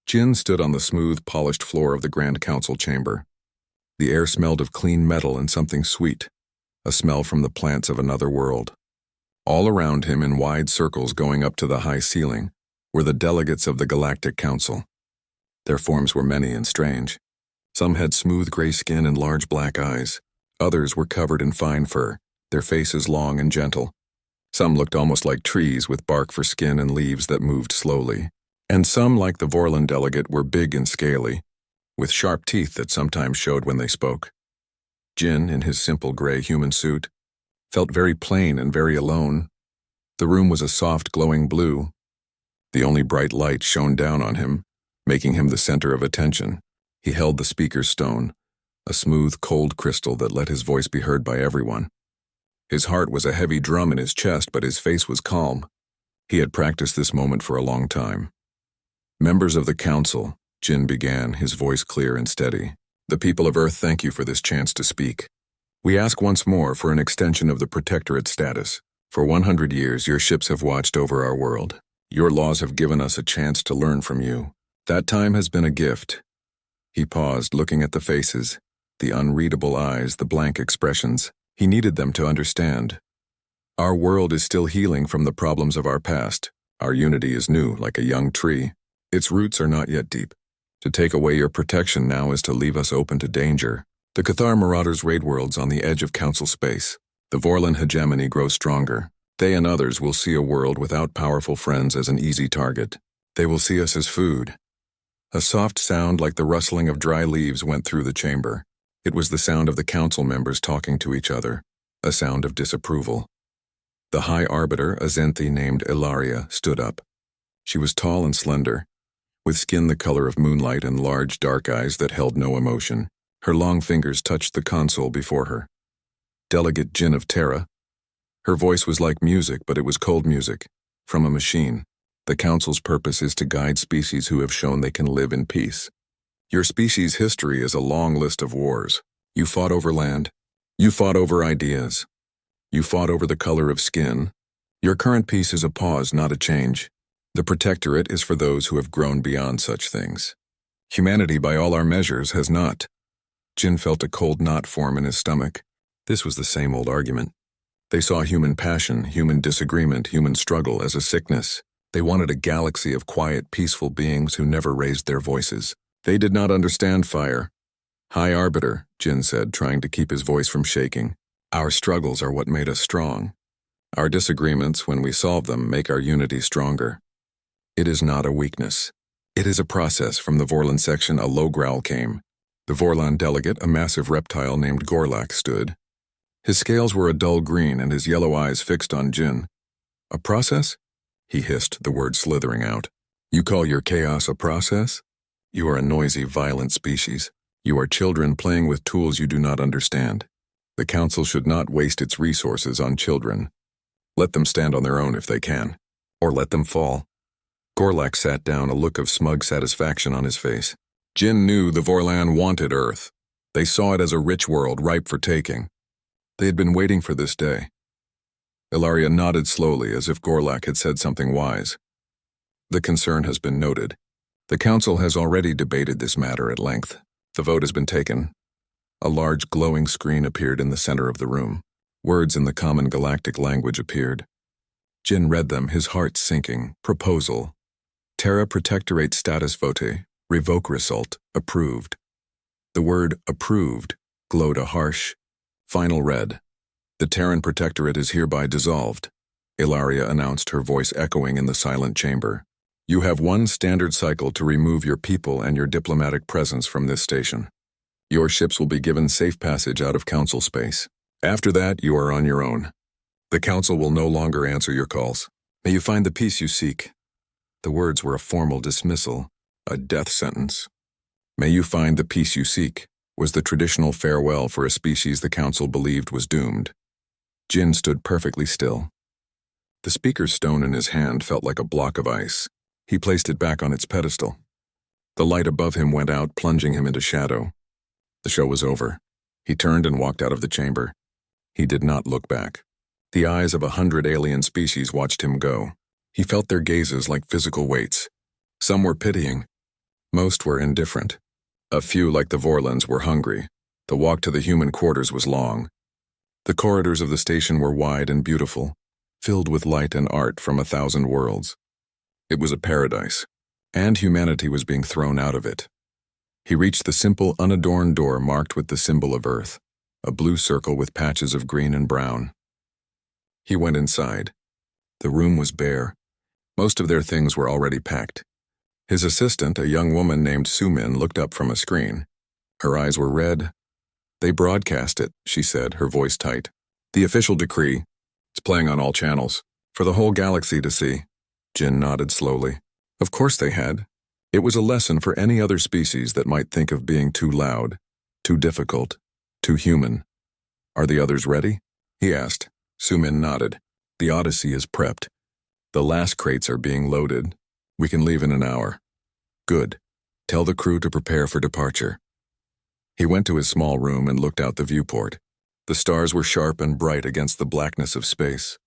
Jin stood on the smooth, polished floor of the Grand Council chamber. The air smelled of clean metal and something sweet, a smell from the plants of another world. All around him, in wide circles going up to the high ceiling, were the delegates of the Galactic Council. Their forms were many and strange. Some had smooth gray skin and large black eyes. Others were covered in fine fur, their faces long and gentle. Some looked almost like trees with bark for skin and leaves that moved slowly. And some, like the Vorlon delegate, were big and scaly, with sharp teeth that sometimes showed when they spoke. Jin, in his simple gray human suit, felt very plain and very alone. The room was a soft, glowing blue. The only bright light shone down on him, making him the center of attention. He held the speaker's stone, a smooth, cold crystal that let his voice be heard by everyone. His heart was a heavy drum in his chest, but his face was calm. He had practiced this moment for a long time. Members of the council, Jin began, his voice clear and steady. The people of Earth thank you for this chance to speak. We ask once more for an extension of the protectorate status. For 100 years, your ships have watched over our world. Your laws have given us a chance to learn from you. That time has been a gift. He paused, looking at the faces, the unreadable eyes, the blank expressions. He needed them to understand. Our world is still healing from the problems of our past. Our unity is new, like a young tree. Its roots are not yet deep. To take away your protection now is to leave us open to danger. The Cathar Marauders raid worlds on the edge of Council space. The Vorlon hegemony grows stronger. They and others will see a world without powerful friends as an easy target. They will see us as food. A soft sound like the rustling of dry leaves went through the chamber. It was the sound of the council members talking to each other, a sound of disapproval. The High Arbiter, a Zenthi named Ilaria, stood up. She was tall and slender, with skin the color of moonlight and large dark eyes that held no emotion. Her long fingers touched the console before her. Delegate Jin of Terra. Her voice was like music, but it was cold music, from a machine. The council's purpose is to guide species who have shown they can live in peace. Your species' history is a long list of wars. You fought over land. You fought over ideas. You fought over the color of skin. Your current peace is a pause, not a change. The protectorate is for those who have grown beyond such things. Humanity, by all our measures, has not. Jin felt a cold knot form in his stomach. This was the same old argument. They saw human passion, human disagreement, human struggle as a sickness. They wanted a galaxy of quiet, peaceful beings who never raised their voices. They did not understand fire. High Arbiter, Jin said, trying to keep his voice from shaking. Our struggles are what made us strong. Our disagreements, when we solve them, make our unity stronger. It is not a weakness. It is a process. From the Vorlon section, a low growl came. The Vorlon delegate, a massive reptile named Gorlak, stood. His scales were a dull green and his yellow eyes fixed on Jin. A process? He hissed, the word slithering out. You call your chaos a process? You are a noisy, violent species. You are children playing with tools you do not understand. The council should not waste its resources on children. Let them stand on their own if they can. Or let them fall. Gorlak sat down, a look of smug satisfaction on his face. Jin knew the Vorlan wanted Earth. They saw it as a rich world ripe for taking. They had been waiting for this day. Ilaria nodded slowly as if Gorlak had said something wise. The concern has been noted. The council has already debated this matter at length. The vote has been taken. A large glowing screen appeared in the center of the room. Words in the common galactic language appeared. Jin read them, his heart sinking. Proposal. Terra Protectorate Status Vote. Revoke result. Approved. The word approved glowed a harsh, final red. The Terran Protectorate is hereby dissolved, Ilaria announced, her voice echoing in the silent chamber. You have one standard cycle to remove your people and your diplomatic presence from this station. Your ships will be given safe passage out of council space. After that, you are on your own. The council will no longer answer your calls. May you find the peace you seek. The words were a formal dismissal, a death sentence. May you find the peace you seek was the traditional farewell for a species the council believed was doomed. Jin stood perfectly still. The speaker's stone in his hand felt like a block of ice. He placed it back on its pedestal. The light above him went out, plunging him into shadow. The show was over. He turned and walked out of the chamber. He did not look back. The eyes of 100 alien species watched him go. He felt their gazes like physical weights. Some were pitying. Most were indifferent. A few, like the Vorlons, were hungry. The walk to the human quarters was long. The corridors of the station were wide and beautiful, filled with light and art from 1,000 worlds. It was a paradise, and humanity was being thrown out of it. He reached the simple, unadorned door marked with the symbol of Earth, a blue circle with patches of green and brown. He went inside. The room was bare. Most of their things were already packed. His assistant, a young woman named Sumin, looked up from a screen. Her eyes were red. "They broadcast it," she said, her voice tight. "The official decree. It's playing on all channels, for the whole galaxy to see." Jin nodded slowly. Of course they had. It was a lesson for any other species that might think of being too loud, too difficult, too human. "Are the others ready?" he asked. Sumin nodded. "The Odyssey is prepped. The last crates are being loaded. We can leave in an hour." "Good. Tell the crew to prepare for departure." He went to his small room and looked out the viewport. The stars were sharp and bright against the blackness of space.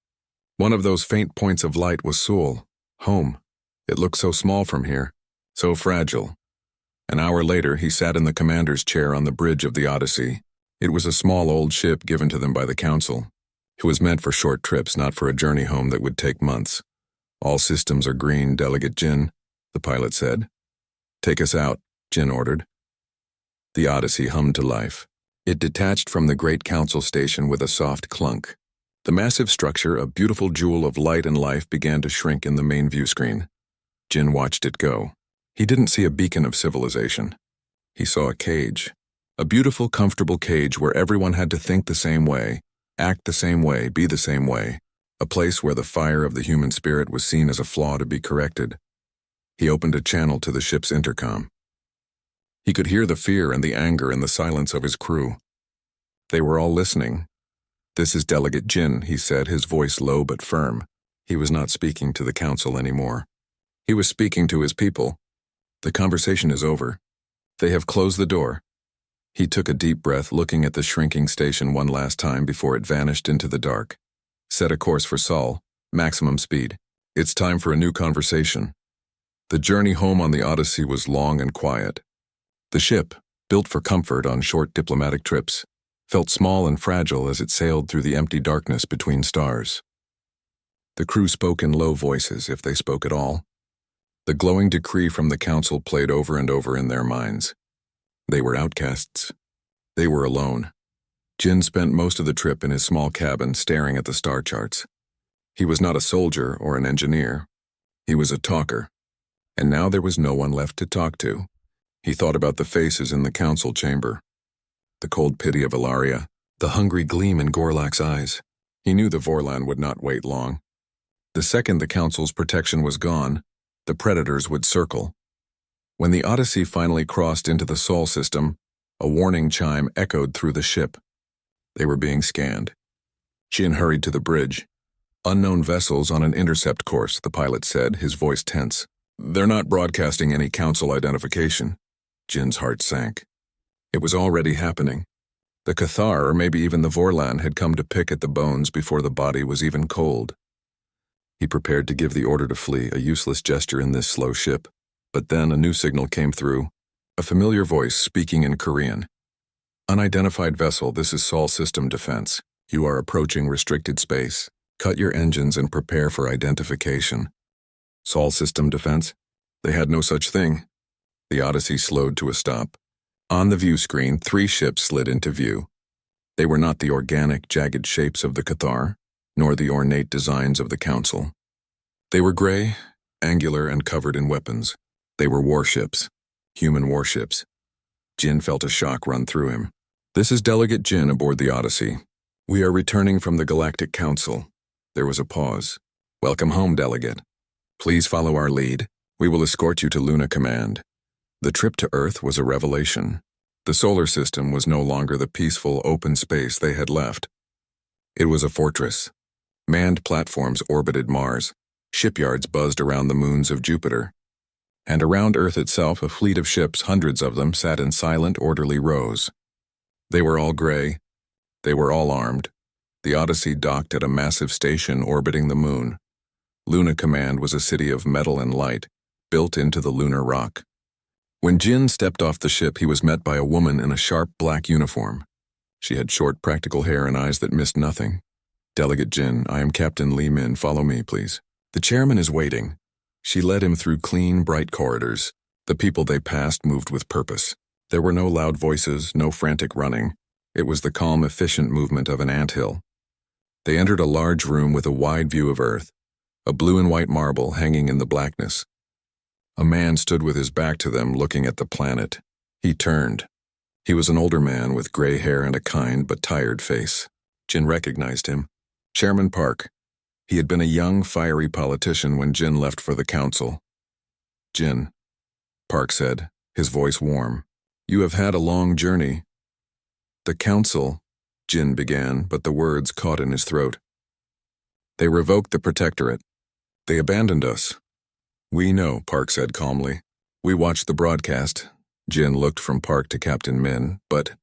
One of those faint points of light was Seoul, home. It looked so small from here, so fragile. An hour later, he sat in the commander's chair on the bridge of the Odyssey. It was a small old ship given to them by the Council. It was meant for short trips, not for a journey home that would take months. "All systems are green, Delegate Jin," the pilot said. "Take us out," Jin ordered. The Odyssey hummed to life. It detached from the Great Council station with a soft clunk. The massive structure, a beautiful jewel of light and life, began to shrink in the main view screen. Jin watched it go. He didn't see a beacon of civilization. He saw a cage. A beautiful, comfortable cage where everyone had to think the same way, act the same way, be the same way. A place where the fire of the human spirit was seen as a flaw to be corrected. He opened a channel to the ship's intercom. He could hear the fear and the anger in the silence of his crew. They were all listening. "This is Delegate Jin," he said, his voice low but firm. He was not speaking to the Council anymore. He was speaking to his people. "The conversation is over. They have closed the door." He took a deep breath, looking at the shrinking station one last time before it vanished into the dark. Set a course for Sol, maximum speed. "It's time for a new conversation." The journey home on the Odyssey was long and quiet. The ship, built for comfort on short diplomatic trips, felt small and fragile as it sailed through the empty darkness between stars. The crew spoke in low voices, if they spoke at all. The glowing decree from the Council played over and over in their minds. They were outcasts. They were alone. Jin spent most of the trip in his small cabin staring at the star charts. He was not a soldier or an engineer. He was a talker. And now there was no one left to talk to. He thought about the faces in the Council chamber. The cold pity of Ilaria, the hungry gleam in Gorlak's eyes. He knew the Vorlan would not wait long. The second the Council's protection was gone, the predators would circle. When the Odyssey finally crossed into the Sol system, a warning chime echoed through the ship. They were being scanned. Jin hurried to the bridge. "Unknown vessels on an intercept course," the pilot said, his voice tense. "They're not broadcasting any Council identification." Jin's heart sank. It was already happening. The Cathar, or maybe even the Vorlan, had come to pick at the bones before the body was even cold. He prepared to give the order to flee, a useless gesture in this slow ship. But then a new signal came through, a familiar voice speaking in Korean. "Unidentified vessel, this is Sol System Defense. You are approaching restricted space. Cut your engines and prepare for identification." Sol System Defense? They had no such thing. The Odyssey slowed to a stop. On the view screen, 3 ships slid into view. They were not the organic, jagged shapes of the Cathar, nor the ornate designs of the Council. They were gray, angular, and covered in weapons. They were warships, human warships. Jin felt a shock run through him. "This is Delegate Jin aboard the Odyssey. We are returning from the Galactic Council." There was a pause. "Welcome home, Delegate. Please follow our lead. We will escort you to Luna Command." The trip to Earth was a revelation. The solar system was no longer the peaceful, open space they had left. It was a fortress. Manned platforms orbited Mars. Shipyards buzzed around the moons of Jupiter. And around Earth itself, a fleet of ships, hundreds of them, sat in silent, orderly rows. They were all gray. They were all armed. The Odyssey docked at a massive station orbiting the moon. Luna Command was a city of metal and light, built into the lunar rock. When Jin stepped off the ship, he was met by a woman in a sharp black uniform. She had short, practical hair and eyes that missed nothing. "Delegate Jin, I am Captain Li Min. Follow me, please." "The chairman is waiting." She led him through clean, bright corridors. The people they passed moved with purpose. There were no loud voices, no frantic running. It was the calm, efficient movement of an anthill. They entered a large room with a wide view of Earth, a blue and white marble hanging in the blackness. A man stood with his back to them, looking at the planet. He turned. He was an older man with gray hair and a kind but tired face. Jin recognized him. Chairman Park. He had been a young, fiery politician when Jin left for the council. "Jin," Park said, his voice warm. "You have had a long journey." "The council," Jin began, but the words caught in his throat. "They revoked the protectorate. They abandoned us." "We know," Park said calmly. "We watched the broadcast." Jin looked from Park to Captain Min. "But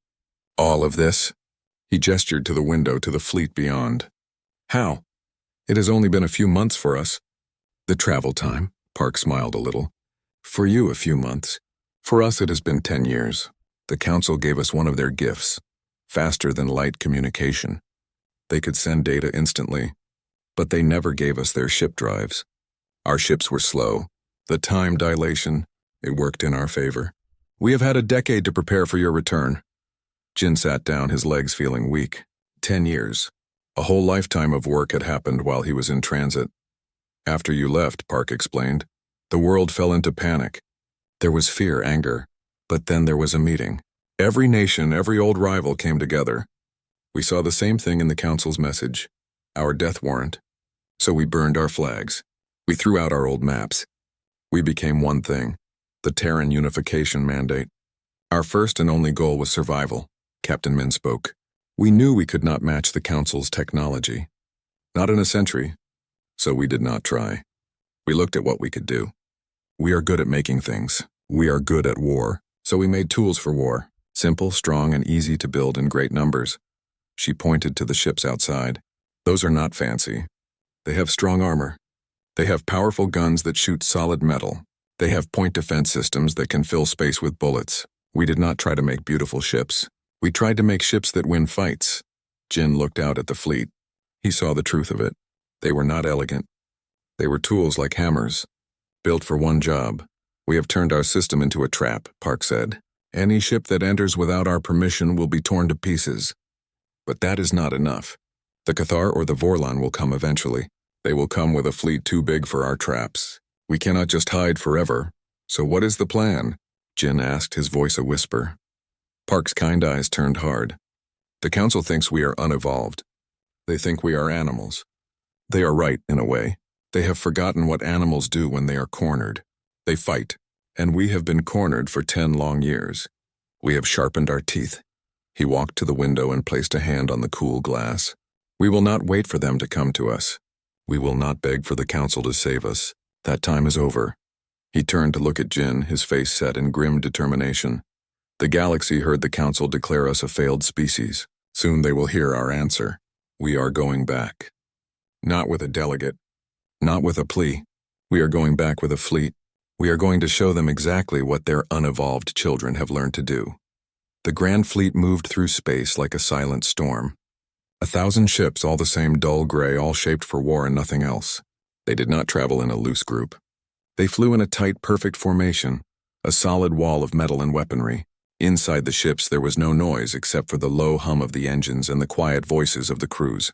all of this?" He gestured to the window to the fleet beyond. "How? It has only been a few months for us." "The travel time," Park smiled a little. "For you, a few months. For us, it has been 10 years. The council gave us one of their gifts, faster than light communication. They could send data instantly, but they never gave us their ship drives. Our ships were slow. The time dilation, it worked in our favor. We have had a decade to prepare for your return." Jin sat down, his legs feeling weak. 10 years. A whole lifetime of work had happened while he was in transit. "After you left," Park explained, "the world fell into panic. There was fear, anger, but then there was a meeting. Every nation, every old rival came together. We saw the same thing in the council's message, our death warrant. So we burned our flags. We threw out our old maps. We became one thing, the Terran unification mandate. Our first and only goal was survival," Captain Min spoke. "We knew we could not match the council's technology. Not in a century, so we did not try. We looked at what we could do. We are good at making things. We are good at war, so we made tools for war. Simple, strong, and easy to build in great numbers." She pointed to the ships outside. "Those are not fancy. They have strong armor. They have powerful guns that shoot solid metal. They have point defense systems that can fill space with bullets. We did not try to make beautiful ships. We tried to make ships that win fights." Jin looked out at the fleet. He saw the truth of it. They were not elegant. They were tools like hammers, built for one job. "We have turned our system into a trap," Park said. "Any ship that enters without our permission will be torn to pieces. But that is not enough. The Cathar or the Vorlon will come eventually. They will come with a fleet too big for our traps. We cannot just hide forever. So what is the plan?" Jin asked, his voice a whisper. Park's kind eyes turned hard. "The council thinks we are unevolved. They think we are animals. They are right, in a way. They have forgotten what animals do when they are cornered. They fight, and we have been cornered for 10 long years. We have sharpened our teeth." He walked to the window and placed a hand on the cool glass. "We will not wait for them to come to us. We will not beg for the council to save us. That time is over." He turned to look at Jin, his face set in grim determination. "The galaxy heard the council declare us a failed species. Soon they will hear our answer. We are going back. Not with a delegate. Not with a plea. We are going back with a fleet. We are going to show them exactly what their unevolved children have learned to do." The Grand Fleet moved through space like a silent storm. 1,000 ships, all the same dull gray, all shaped for war and nothing else. They did not travel in a loose group. They flew in a tight, perfect formation, a solid wall of metal and weaponry. Inside the ships there was no noise except for the low hum of the engines and the quiet voices of the crews.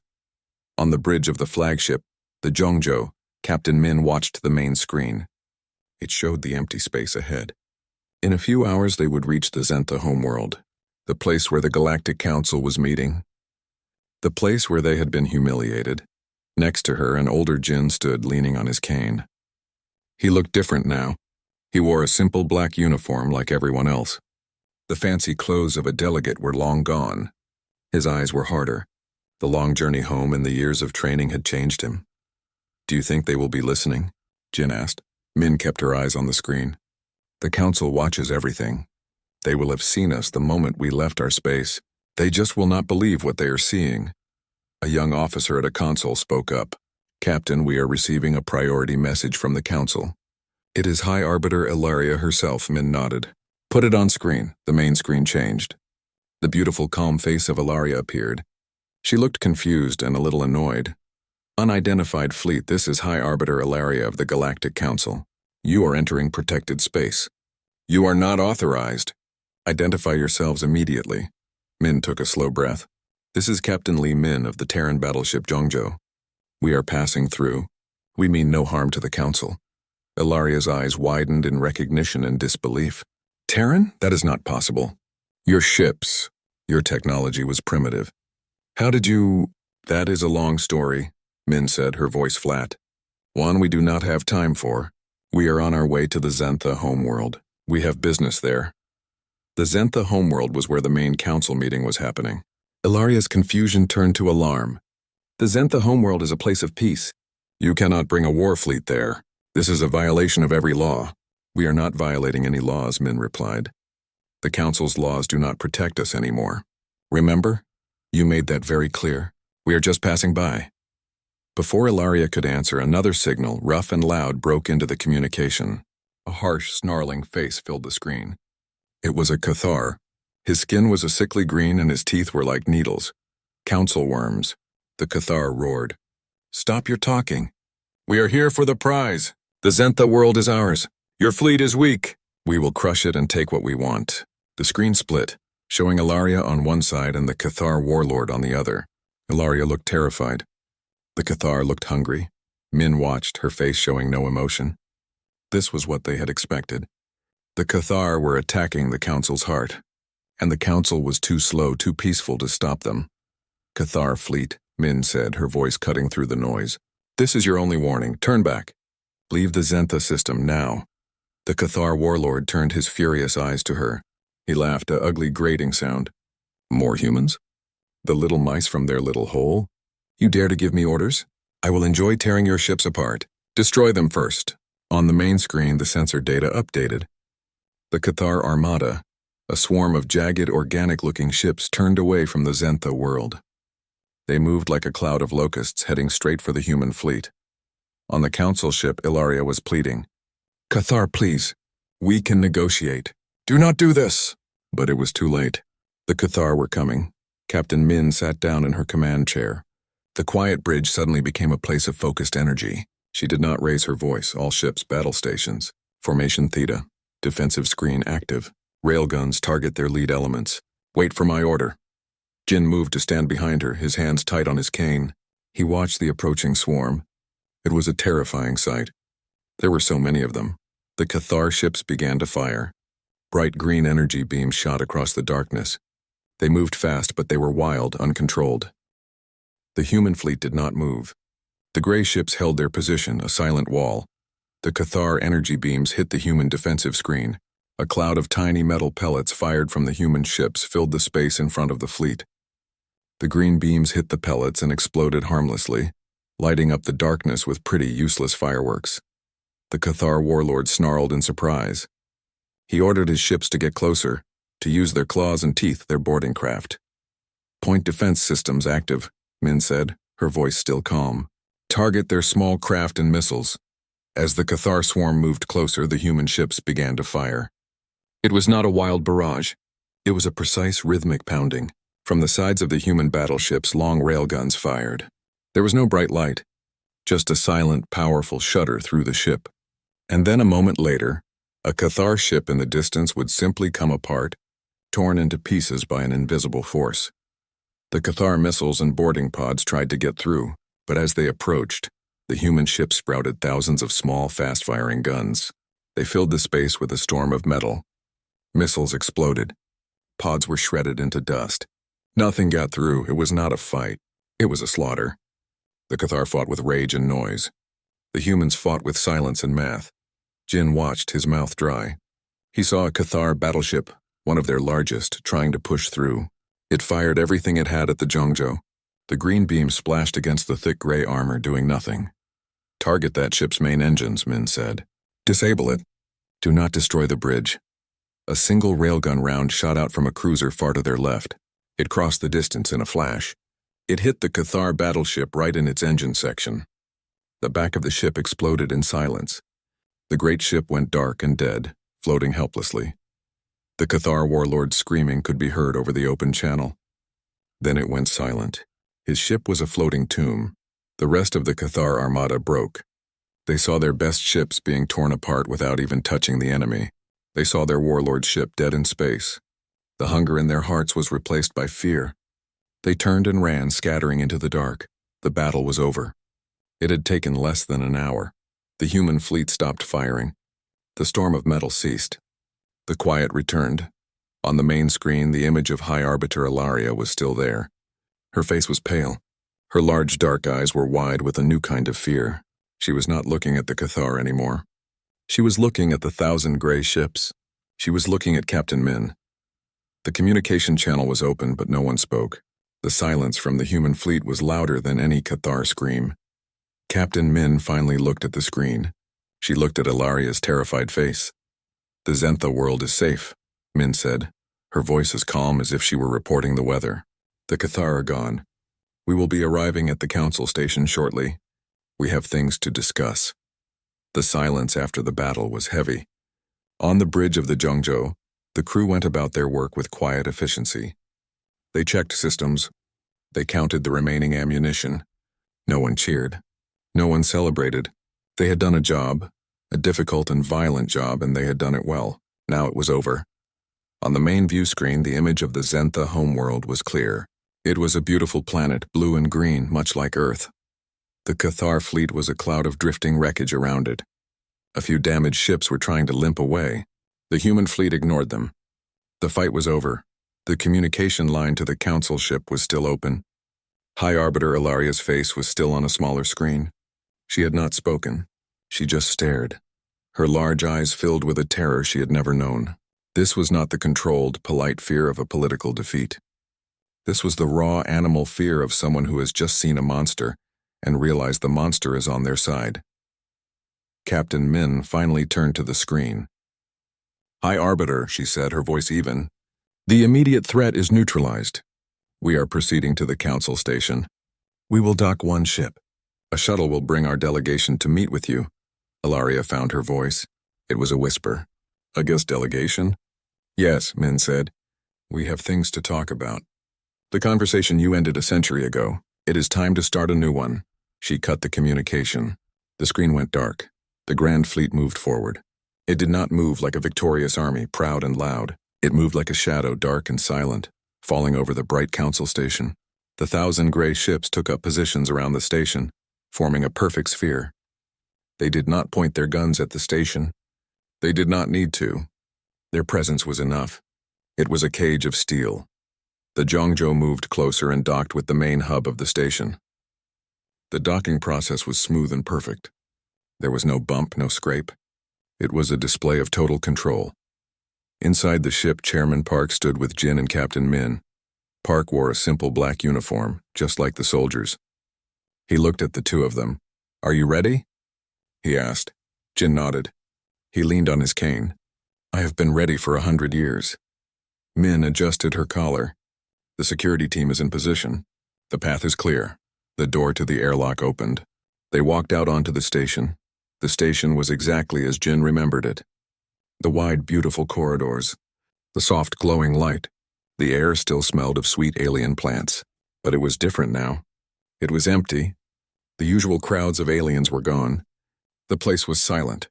On the bridge of the flagship, the Zhongzhou, Captain Min watched the main screen. It showed the empty space ahead. In a few hours they would reach the Zentha homeworld, the place where the Galactic Council was meeting. The place where they had been humiliated. Next to her, an older Jin stood leaning on his cane. He looked different now. He wore a simple black uniform like everyone else. The fancy clothes of a delegate were long gone. His eyes were harder. The long journey home and the years of training had changed him. "Do you think they will be listening?" Jin asked. Min kept her eyes on the screen. "The council watches everything. They will have seen us the moment we left our space. They just will not believe what they are seeing." A young officer at a console spoke up. "Captain, we are receiving a priority message from the council. It is High Arbiter Ilaria herself, Min nodded. Put it on screen. The main screen changed. The beautiful, calm face of Ilaria appeared. She looked confused and a little annoyed. Unidentified fleet, this is High Arbiter Ilaria of the Galactic Council. You are entering protected space. You are not authorized. Identify yourselves immediately. Min took a slow breath. This is Captain Li Min of the Terran battleship Zhongzhou. We are passing through. We mean no harm to the Council. Ilaria's eyes widened in recognition and disbelief. Terran? That is not possible. Your ships. Your technology was primitive. How did you... That is a long story, Min said, her voice flat. One we do not have time for. We are on our way to the Zentha homeworld. We have business there. The Zentha homeworld was where the main council meeting was happening. Ilaria's confusion turned to alarm. The Zentha homeworld is a place of peace. You cannot bring a war fleet there. This is a violation of every law. We are not violating any laws, Min replied. The council's laws do not protect us anymore. Remember? You made that very clear. We are just passing by. Before Ilaria could answer, another signal, rough and loud, broke into the communication. A harsh, snarling face filled the screen. It was a Cathar. His skin was a sickly green and his teeth were like needles. Council worms. The Cathar roared. Stop your talking. We are here for the prize. The Zentha world is ours. Your fleet is weak. We will crush it and take what we want. The screen split, showing Ilaria on one side and the Cathar warlord on the other. Ilaria looked terrified. The Cathar looked hungry. Min watched, her face showing no emotion. This was what they had expected. The Cathar were attacking the Council's heart, and the Council was too slow, too peaceful to stop them. Cathar fleet, Min said, her voice cutting through the noise. This is your only warning. Turn back. Leave the Zentha system now. The Cathar warlord turned his furious eyes to her. He laughed, a ugly grating sound. More humans? The little mice from their little hole? You dare to give me orders? I will enjoy tearing your ships apart. Destroy them first. On the main screen, the sensor data updated. The Cathar Armada, a swarm of jagged, organic-looking ships, turned away from the Zentha world. They moved like a cloud of locusts, heading straight for the human fleet. On the council ship, Ilaria was pleading. Cathar, please. We can negotiate. Do not do this! But it was too late. The Cathar were coming. Captain Min sat down in her command chair. The quiet bridge suddenly became a place of focused energy. She did not raise her voice. All ships, battle stations. Formation Theta. Defensive screen active. Railguns target their lead elements. Wait for my order. Jin moved to stand behind her, his hands tight on his cane. He watched the approaching swarm. It was a terrifying sight. There were so many of them. The Cathar ships began to fire. Bright green energy beams shot across the darkness. They moved fast, but they were wild, uncontrolled. The human fleet did not move. The gray ships held their position, a silent wall. The Cathar energy beams hit the human defensive screen. A cloud of tiny metal pellets fired from the human ships filled the space in front of the fleet. The green beams hit the pellets and exploded harmlessly, lighting up the darkness with pretty, useless fireworks. The Cathar warlord snarled in surprise. He ordered his ships to get closer, to use their claws and teeth, their boarding craft. Point defense systems active, Min said, her voice still calm. Target their small craft and missiles. As the Cathar swarm moved closer, the human ships began to fire. It was not a wild barrage. It was a precise, rhythmic pounding. From the sides of the human battleships, long railguns fired. There was no bright light, just a silent, powerful shudder through the ship. And then a moment later, a Cathar ship in the distance would simply come apart, torn into pieces by an invisible force. The Cathar missiles and boarding pods tried to get through, but as they approached, the human ship sprouted thousands of small, fast-firing guns. They filled the space with a storm of metal. Missiles exploded. Pods were shredded into dust. Nothing got through. It was not a fight. It was a slaughter. The Cathar fought with rage and noise. The humans fought with silence and math. Jin watched, his mouth dry. He saw a Cathar battleship, one of their largest, trying to push through. It fired everything it had at the Zhongzhou. The green beam splashed against the thick gray armor, doing nothing. Target that ship's main engines, Min said. Disable it. Do not destroy the bridge. A single railgun round shot out from a cruiser far to their left. It crossed the distance in a flash. It hit the Cathar battleship right in its engine section. The back of the ship exploded in silence. The great ship went dark and dead, floating helplessly. The Cathar warlord's screaming could be heard over the open channel. Then it went silent. His ship was a floating tomb. The rest of the Cathar armada broke. They saw their best ships being torn apart without even touching the enemy. They saw their warlord's ship dead in space. The hunger in their hearts was replaced by fear. They turned and ran, scattering into the dark. The battle was over. It had taken less than an hour. The human fleet stopped firing. The storm of metal ceased. The quiet returned. On the main screen, the image of High Arbiter Ilaria was still there. Her face was pale. Her large dark eyes were wide with a new kind of fear. She was not looking at the Cathar anymore. She was looking at the 1,000 gray ships. She was looking at Captain Min. The communication channel was open, but no one spoke. The silence from the human fleet was louder than any Cathar scream. Captain Min finally looked at the screen. She looked at Ilaria's terrified face. "The Zentha world is safe," Min said, her voice as calm as if she were reporting the weather. "The Cathar are gone. We will be arriving at the council station shortly. We have things to discuss." The silence after the battle was heavy. On the bridge of the Zhengzhou, the crew went about their work with quiet efficiency. They checked systems. They counted the remaining ammunition. No one cheered. No one celebrated. They had done a job, a difficult and violent job, and they had done it well. Now it was over. On the main view screen, the image of the Zentha homeworld was clear. It was a beautiful planet, blue and green, much like Earth. The Cathar fleet was a cloud of drifting wreckage around it. A few damaged ships were trying to limp away. The human fleet ignored them. The fight was over. The communication line to the council ship was still open. High Arbiter Ilaria's face was still on a smaller screen. She had not spoken. She just stared. Her large eyes filled with a terror she had never known. This was not the controlled, polite fear of a political defeat. This was the raw animal fear of someone who has just seen a monster and realized the monster is on their side. Captain Min finally turned to the screen. "High Arbiter," she said, her voice even. "The immediate threat is neutralized. We are proceeding to the council station. We will dock one ship. A shuttle will bring our delegation to meet with you." Ilaria found her voice. It was a whisper. "A guest delegation?" "Yes," Min said. "We have things to talk about. The conversation you ended a century ago. It is time to start a new one." She cut the communication. The screen went dark. The Grand Fleet moved forward. It did not move like a victorious army, proud and loud. It moved like a shadow, dark and silent, falling over the bright council station. The 1,000 gray ships took up positions around the station, forming a perfect sphere. They did not point their guns at the station. They did not need to. Their presence was enough. It was a cage of steel. The Zhengzhou moved closer and docked with the main hub of the station. The docking process was smooth and perfect. There was no bump, no scrape. It was a display of total control. Inside the ship, Chairman Park stood with Jin and Captain Min. Park wore a simple black uniform, just like the soldiers. He looked at the two of them. "Are you ready?" he asked. Jin nodded. He leaned on his cane. "I have been ready for 100 years." Min adjusted her collar. "The security team is in position. The path is clear." The door to the airlock opened. They walked out onto the station. The station was exactly as Jin remembered it. The wide, beautiful corridors. The soft, glowing light. The air still smelled of sweet alien plants. But it was different now. It was empty. The usual crowds of aliens were gone. The place was silent.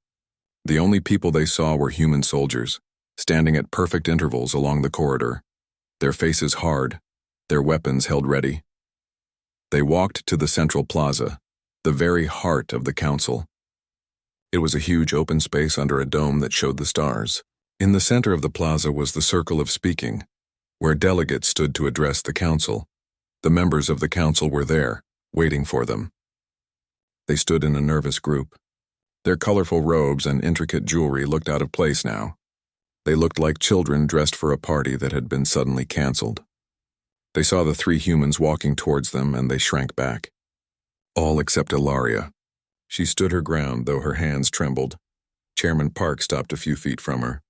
The only people they saw were human soldiers, standing at perfect intervals along the corridor, their faces hard, their weapons held ready. They walked to the central plaza, the very heart of the council. It was a huge open space under a dome that showed the stars. In the center of the plaza was the circle of speaking, where delegates stood to address the council. The members of the council were there, waiting for them. They stood in a nervous group. Their colorful robes and intricate jewelry looked out of place now. They looked like children dressed for a party that had been suddenly canceled. They saw the three humans walking towards them, and they shrank back. All except Ilaria. She stood her ground, though her hands trembled. Chairman Park stopped a few feet from her.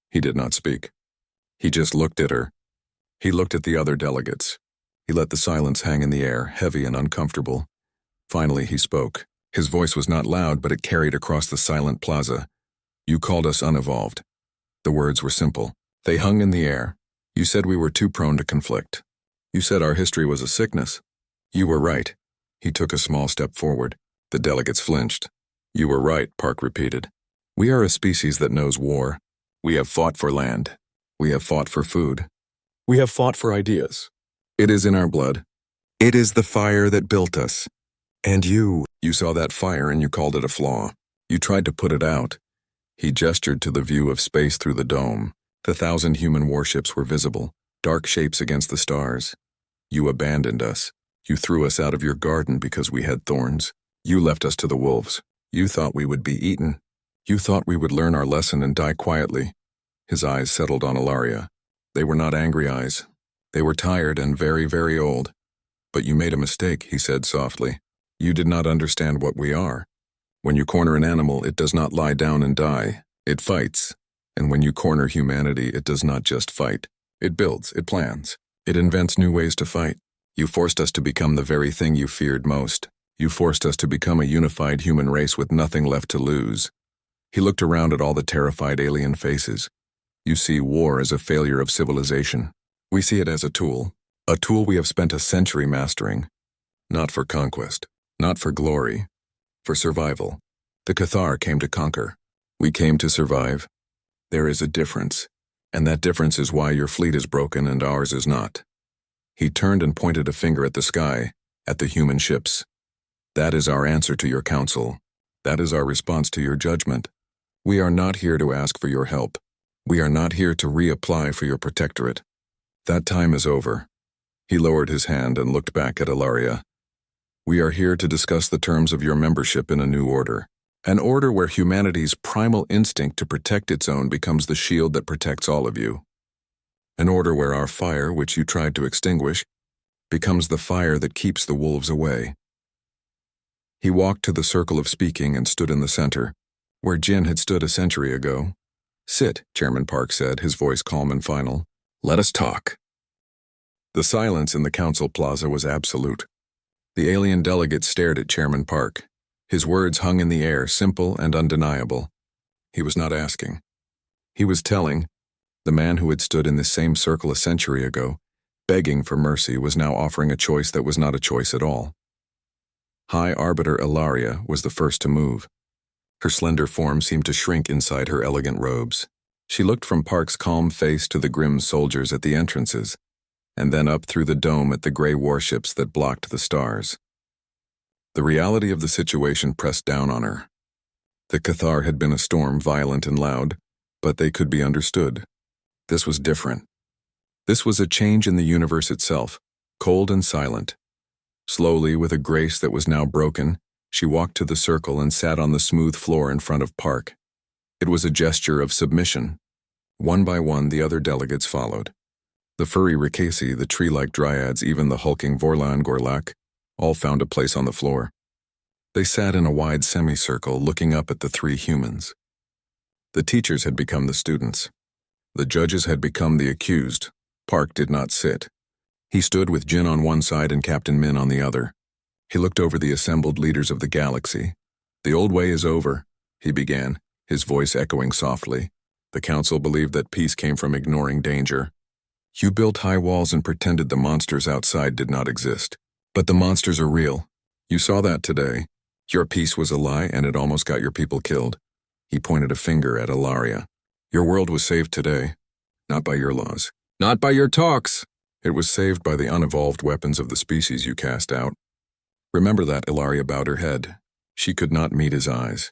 He did not speak. He just looked at her. He looked at the other delegates. He let the silence hang in the air, heavy and uncomfortable. Finally, he spoke. His voice was not loud, but it carried across the silent plaza. You called us unevolved. The words were simple. They hung in the air. You said we were too prone to conflict. You said our history was a sickness. You were right. He took a small step forward. The delegates flinched. You were right, Park repeated. We are a species that knows war. We have fought for land. We have fought for food. We have fought for ideas. It is in our blood. It is the fire that built us. And you saw that fire and you called it a flaw. You tried to put it out. He gestured to the view of space through the dome. The 1,000 human warships were visible, dark shapes against the stars. You abandoned us. You threw us out of your garden because we had thorns. You left us to the wolves. You thought we would be eaten. You thought we would learn our lesson and die quietly. His eyes settled on Ilaria. They were not angry eyes. They were tired and very, very old. But you made a mistake, he said softly. You did not understand what we are. When you corner an animal, it does not lie down and die. It fights. And when you corner humanity, it does not just fight. It builds, it plans. It invents new ways to fight. You forced us to become the very thing you feared most. You forced us to become a unified human race with nothing left to lose. He looked around at all the terrified alien faces. You see war as a failure of civilization. We see it as a tool we have spent a century mastering. Not for conquest, not for glory, for survival. The Cathar came to conquer. We came to survive. There is a difference, and that difference is why your fleet is broken and ours is not. He turned and pointed a finger at the sky, at the human ships. That is our answer to your counsel. That is our response to your judgment. We are not here to ask for your help. We are not here to reapply for your protectorate. That time is over. He lowered his hand and looked back at Ilaria. We are here to discuss the terms of your membership in a new order. An order where humanity's primal instinct to protect its own becomes the shield that protects all of you. An order where our fire, which you tried to extinguish, becomes the fire that keeps the wolves away. He walked to the circle of speaking and stood in the center, where Jin had stood a century ago. Sit, Chairman Park said, his voice calm and final. Let us talk. The silence in the council plaza was absolute. The alien delegates stared at Chairman Park. His words hung in the air, simple and undeniable. He was not asking. He was telling. The man who had stood in this same circle a century ago, begging for mercy, was now offering a choice that was not a choice at all. High Arbiter Ilaria was the first to move. Her slender form seemed to shrink inside her elegant robes. She looked from Park's calm face to the grim soldiers at the entrances, and then up through the dome at the gray warships that blocked the stars. The reality of the situation pressed down on her. The Cathar had been a storm, violent and loud, but they could be understood. This was different. This was a change in the universe itself, cold and silent. Slowly, with a grace that was now broken, she walked to the circle and sat on the smooth floor in front of Park. It was a gesture of submission. One by one, the other delegates followed. The furry Rikasi, the tree-like dryads, even the hulking Vorlan Gorlak, all found a place on the floor. They sat in a wide semicircle, looking up at the three humans. The teachers had become the students. The judges had become the accused. Park did not sit. He stood with Jin on one side and Captain Min on the other. He looked over the assembled leaders of the galaxy. The old way is over, he began, his voice echoing softly. The council believed that peace came from ignoring danger. You built high walls and pretended the monsters outside did not exist. But the monsters are real. You saw that today. Your peace was a lie and it almost got your people killed. He pointed a finger at Ilaria. Your world was saved today, not by your laws, not by your talks. It was saved by the unevolved weapons of the species you cast out. Remember that, Ilaria bowed her head. She could not meet his eyes.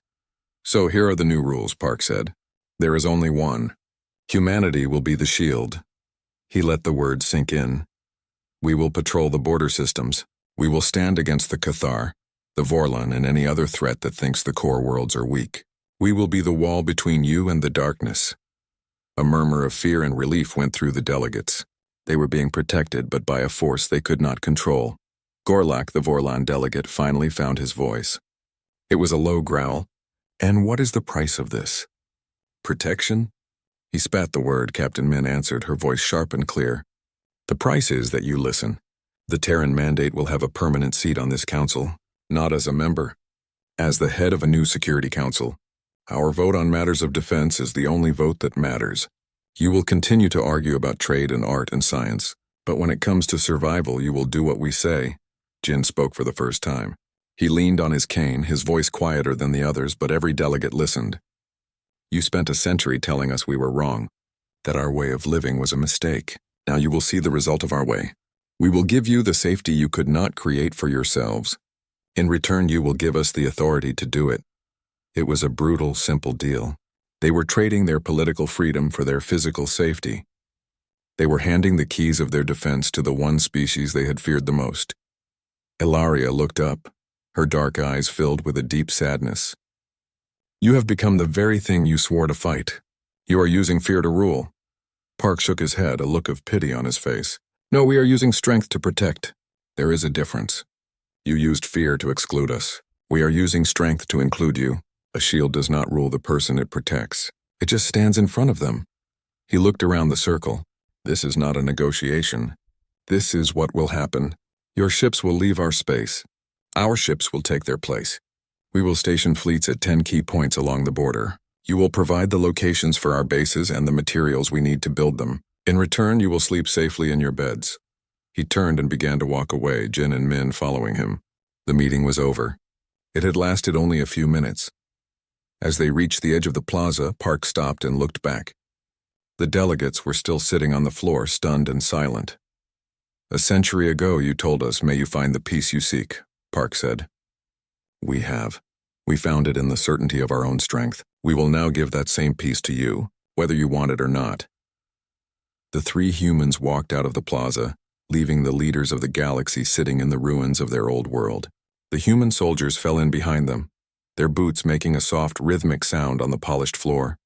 So here are the new rules, Park said. There is only one. Humanity will be the shield. He let the words sink in. We will patrol the border systems. We will stand against the Cathar, the Vorlan, and any other threat that thinks the core worlds are weak. We will be the wall between you and the darkness. A murmur of fear and relief went through the delegates. They were being protected, but by a force they could not control. Gorlak, the Vorlan delegate, finally found his voice. It was a low growl. And what is the price of this? Protection? He spat the word. Captain Min answered, her voice sharp and clear. The price is that you listen. The Terran mandate will have a permanent seat on this council, not as a member, As the head of a new Security Council, our vote on matters of defense is the only vote that matters. You will continue to argue about trade and art and science, but when it comes to survival, you will do what we say. Jin spoke for the first time. He leaned on his cane, his voice quieter than the others, but every delegate listened. You spent a century telling us we were wrong, that our way of living was a mistake. Now you will see the result of our way. We will give you the safety you could not create for yourselves. In return, you will give us the authority to do it. It was a brutal, simple deal. They were trading their political freedom for their physical safety. They were handing the keys of their defense to the one species they had feared the most. Ilaria looked up, her dark eyes filled with a deep sadness. You have become the very thing you swore to fight. You are using fear to rule. Park shook his head, a look of pity on his face. No, we are using strength to protect. There is a difference. You used fear to exclude us. We are using strength to include you. A shield does not rule the person it protects. It just stands in front of them. He looked around the circle. This is not a negotiation. This is what will happen. Your ships will leave our space. Our ships will take their place. We will station fleets at 10 key points along the border. You will provide the locations for our bases and the materials we need to build them. In return, you will sleep safely in your beds. He turned and began to walk away, Jin and Min following him. The meeting was over. It had lasted only a few minutes. As they reached the edge of the plaza, Park stopped and looked back. The delegates were still sitting on the floor, stunned and silent. A century ago, you told us, may you find the peace you seek, Park said. We have. We found it in the certainty of our own strength. We will now give that same peace to you, whether you want it or not. The three humans walked out of the plaza, leaving the leaders of the galaxy sitting in the ruins of their old world. The human soldiers fell in behind them, their boots making a soft, rhythmic sound on the polished floor.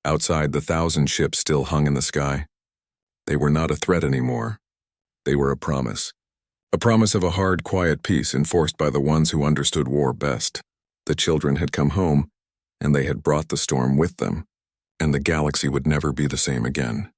Outside, the 1,000 ships still hung in the sky. They were not a threat anymore. They were a promise. A promise of a hard, quiet peace enforced by the ones who understood war best. The children had come home, and they had brought the storm with them, and the galaxy would never be the same again.